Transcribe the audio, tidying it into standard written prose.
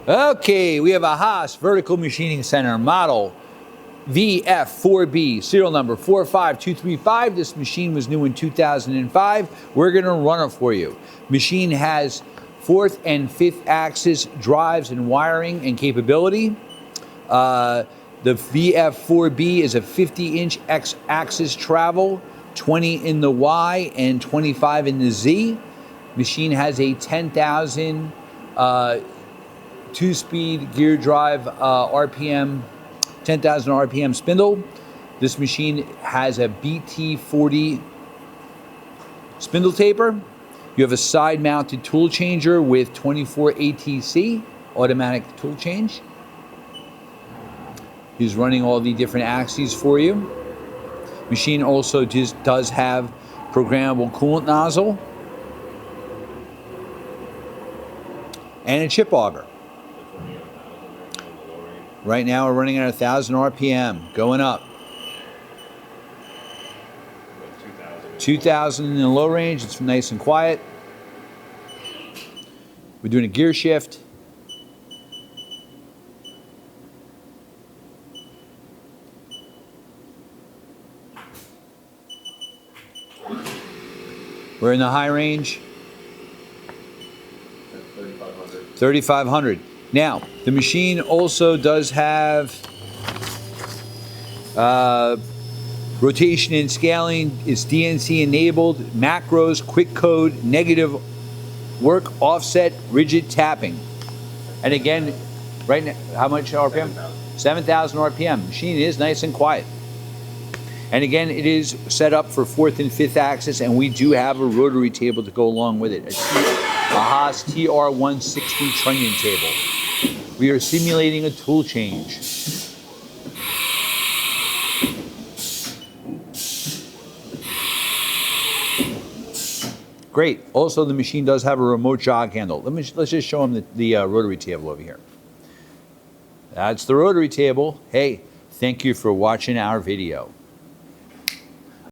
Okay, we have a Haas Vertical Machining Center model VF4B, serial number 45235. This machine was new in 2005. We're gonna run it for you. Machine has 4th and 5th axis drives and wiring and capability. The VF4B is a 50-inch X-axis travel, 20 in the Y and 25 in the Z. Machine has a 10,000 two-speed gear drive RPM, 10,000 RPM spindle. This machine has a BT40 spindle taper. You have a side-mounted tool changer with 24 ATC, automatic tool change. He's running all the different axes for you. Machine also does have programmable coolant nozzle and a chip auger. Right now we're running at 1,000 RPM, going up. 2,000 in the low range, it's nice and quiet. We're doing a gear shift. We're in the high range. 3,500. Now, the machine also does have rotation and scaling. It's DNC enabled, macros, quick code, negative work, offset, rigid tapping. And again, right now, how much RPM? 7,000 RPM. Machine is nice and quiet. And again, it is set up for 4th and 5th axis, and we do have a rotary table to go along with it. A Haas TR160 trunnion table. We are simulating a tool change. Great. Also, the machine does have a remote jog handle. Let's just show them the rotary table over here. That's the rotary table. Hey, thank you for watching our video.